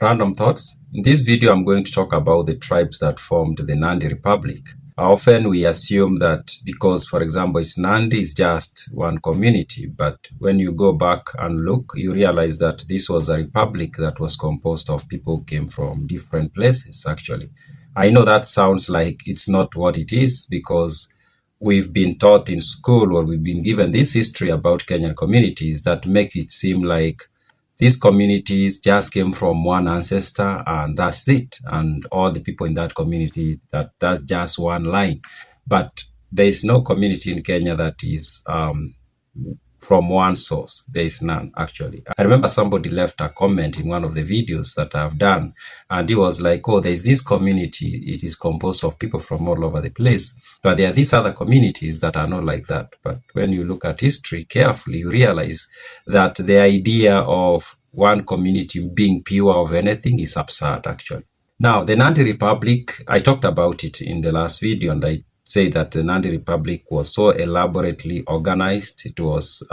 Random thoughts. In this video, I'm going to talk about the tribes that formed the Nandi Republic. Often we assume that because, for example, it's Nandi is just one community, but when you go back and look, you realize that this was a republic that was composed of people who came from different places, actually. I know that sounds like it's not what it is because we've been taught in school or we've been given this history about Kenyan communities that make it seem like these communities just came from one ancestor and that's it. And all the people in that community, that's just one line. But there is no community in Kenya that is from one source. There is none, actually. I remember somebody left a comment in one of the videos that I've done, and he was like, oh, there's this community. It is composed of people from all over the place. But there are these other communities that are not like that. But when you look at history carefully, you realize that the idea of one community being pure of anything is absurd, actually. Now, the Nandi Republic, I talked about it in the last video, and I say that the Nandi Republic was so elaborately organized. It was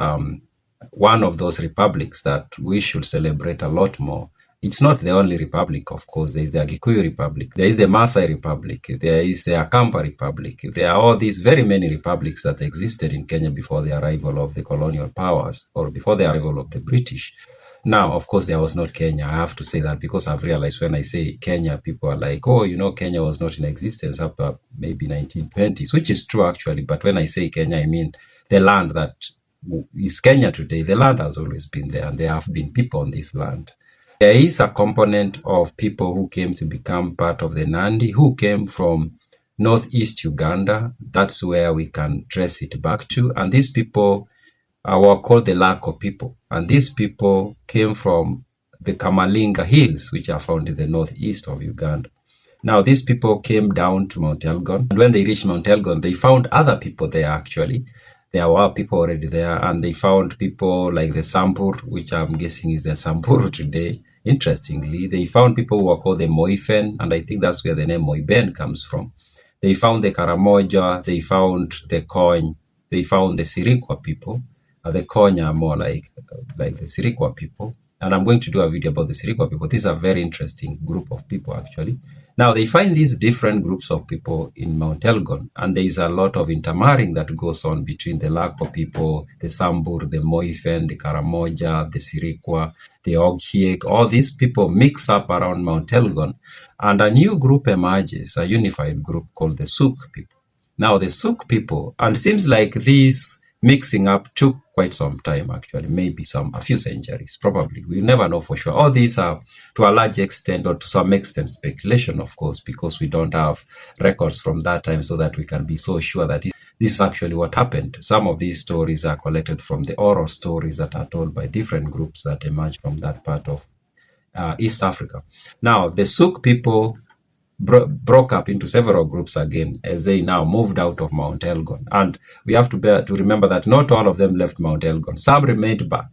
one of those republics that we should celebrate a lot more. It's not the only republic, of course. There is the Agikuyu Republic, there is the Maasai Republic, there is the Akampa Republic. There are all these very many republics that existed in Kenya before the arrival of the colonial powers or before the arrival of the British. Now, of course, there was not Kenya. I have to say that because I've realized when I say Kenya, people are like, oh, you know, Kenya was not in existence up to maybe 1920s, which is true, actually. But when I say Kenya, I mean the land that is Kenya today. The land has always been there, and there have been people on this land. There is a component of people who came to become part of the Nandi, who came from northeast Uganda. That's where we can trace it back to. And these people were called the Lako people. And these people came from the Kamalinga Hills, which are found in the northeast of Uganda. Now, these people came down to Mount Elgon. And when they reached Mount Elgon, they found other people there, actually. There were people already there, and they found people like the Sambur, which I'm guessing is the Samburu today. Interestingly, they found people who were called the Moifen, and I think that's where the name Moiben comes from. They found the Karamoja, they found the Kony, they found the Sirikwa people. The Konya are more like the Sirikwa people. And I'm going to do a video about the Sirikwa people. These are a very interesting group of people, actually. Now, they find these different groups of people in Mount Elgon, and there is a lot of intermarrying that goes on between the Lako people, the Sambur, the Moifen, the Karamoja, the Sirikwa, the Ogiek. All these people mix up around Mount Elgon, and a new group emerges, a unified group called the Suk people. Now, the Suk people, and it seems like these mixing up took quite some time, actually, maybe a few centuries, probably. We'll never know for sure. All these are, to a large extent, or to some extent, speculation, of course, because we don't have records from that time so that we can be so sure that this is actually what happened. Some of these stories are collected from the oral stories that are told by different groups that emerge from that part of East Africa. Now, the Suk people broke up into several groups again as they now moved out of Mount Elgon. And we have to remember that not all of them left Mount Elgon. Some remained back.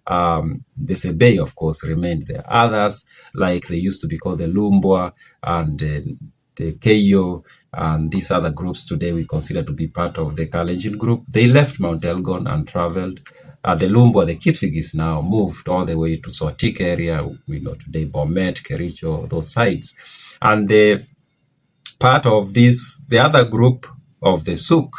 The Sebei, of course, remained there. Others, like they used to be called the Lumbwa and the Keyo and these other groups today we consider to be part of the Kalenjin group, they left Mount Elgon and traveled. The Lumbwa, the Kipsigis now moved all the way to Sotik area, we know today, Bomet, Kericho, those sides. And the part of this, the other group of the Suk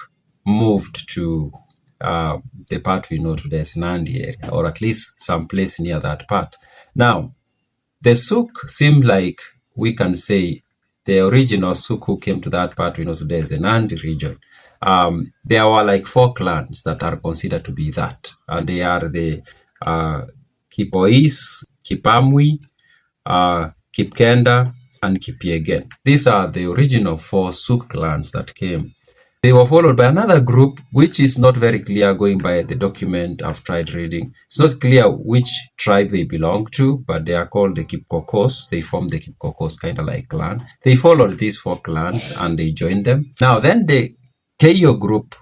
moved to the part we know today as Nandi area, or at least some place near that part. Now, the Suk seem like we can say the original Suk who came to that part we know today as the Nandi region. There were like 4 clans that are considered to be that, and they are the Kipois, Kipamwi, Kipkenda, and Kipiegen. These are the original 4 Suk clans that came. They were followed by another group, which is not very clear going by the document I've tried reading. It's not clear which tribe they belong to, but they are called the Kipkokos. They formed the Kipkokos kind of like clan. They followed these 4 clans and they joined them. Now, then the Keyo group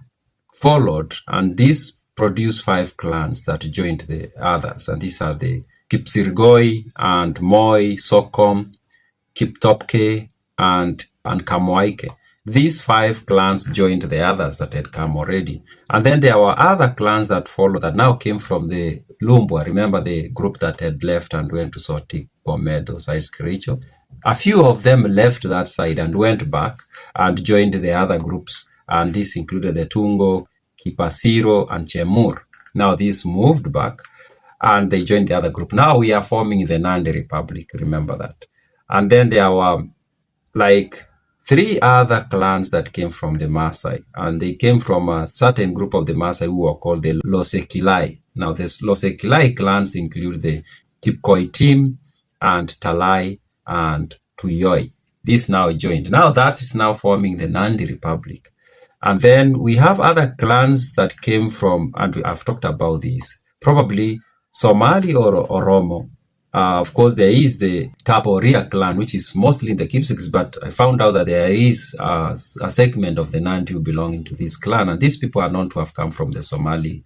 followed, and this produced 5 clans that joined the others. And these are the Kipsirgoi and Moi, Sokom, Kiptopke, and Kamwaike. these 5 clans joined the others that had come already. And then there were other clans that followed that now came from the Lumbwa. Remember the group that had left and went to Sotik, Bomedo, Sides Kericho? A few of them left that side and went back and joined the other groups. And this included the Tungo, Kipasiro, and Chemur. Now these moved back and they joined the other group. Now we are forming the Nandi Republic, remember that. And then there were like 3 other clans that came from the Maasai, and they came from a certain group of the Maasai who were called the Losekilai. Now, this Losekilai clans include the Kipkoitim and Talai and Tuyoi. This now joined. Now that is now forming the Nandi Republic. And then we have other clans that came from, and I've talked about these, probably Somali or Oromo. Of course, there is the Kaporia clan, which is mostly in the Kipsigis, but I found out that there is a segment of the Nandi who belonging to this clan, and these people are known to have come from the Somali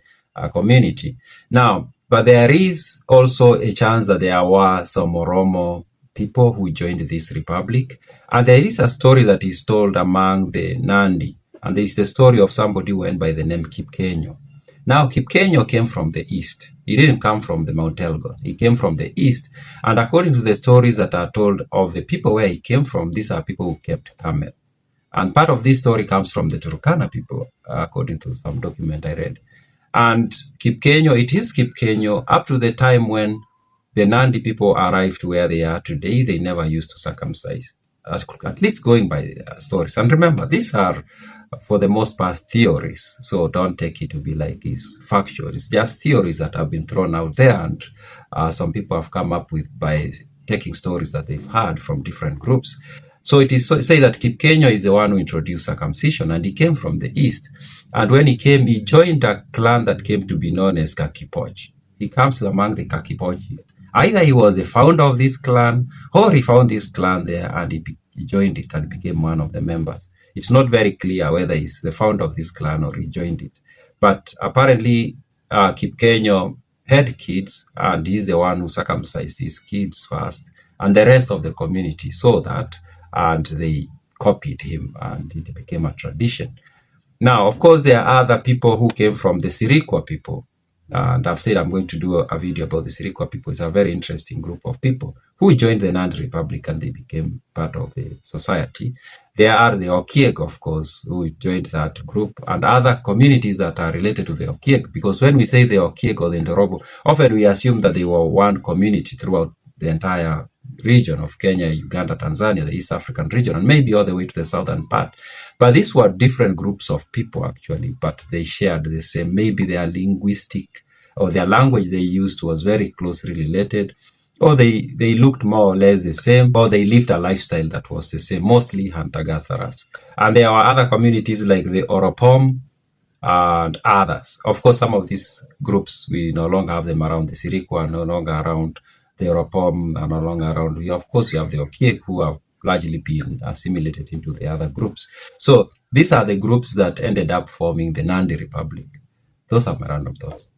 community. Now, but there is also a chance that there were some Oromo people who joined this republic, and there is a story that is told among the Nandi, and this is the story of somebody who went by the name Kipkenyo. Now, Kipkenyo came from the east. He didn't come from the Mount Elgon. He came from the east. And according to the stories that are told of the people where he came from, these are people who kept camel. And part of this story comes from the Turkana people, according to some document I read. And Kipkenyo, it is Kipkenyo, up to the time when the Nandi people arrived where they are today, they never used to circumcise, at least going by stories. And remember, these are, for the most part, theories. So don't take it to be like it's factual. It's just theories that have been thrown out there, and some people have come up with by taking stories that they've heard from different groups. So it is say that Kipkenyo is the one who introduced circumcision, and he came from the east. And when he came, he joined a clan that came to be known as Kakipoch. He comes among the Kakipoch. Either he was the founder of this clan, or he found this clan there and he joined it and became one of the members. It's not very clear whether he's the founder of this clan or he joined it. But apparently, Kipkenyo had kids, and he's the one who circumcised his kids first. And the rest of the community saw that, and they copied him, and it became a tradition. Now, of course, there are other people who came from the Sirikwa people. And I've said I'm going to do a video about the Sirikwa people. It's a very interesting group of people who joined the Nandi Republic, and they became part of the society. There are the Okiek, of course, who joined that group, and other communities that are related to the Okiek. Because when we say the Okiek or the Ndorobo, often we assume that they were one community throughout the entire region of Kenya, Uganda, Tanzania, the East African region, and maybe all the way to the southern part. But these were different groups of people, actually, but they shared the same. Maybe their linguistic or their language they used was very closely related, or they looked more or less the same, or they lived a lifestyle that was the same, mostly hunter-gatherers. And there are other communities like the Oropom and others. Of course, some of these groups, we no longer have them around. The Sirikwa no longer around. The Oropom are no longer around. Of course, we have the Okiek, who have largely been assimilated into the other groups. So these are the groups that ended up forming the Nandi Republic. Those are my random thoughts.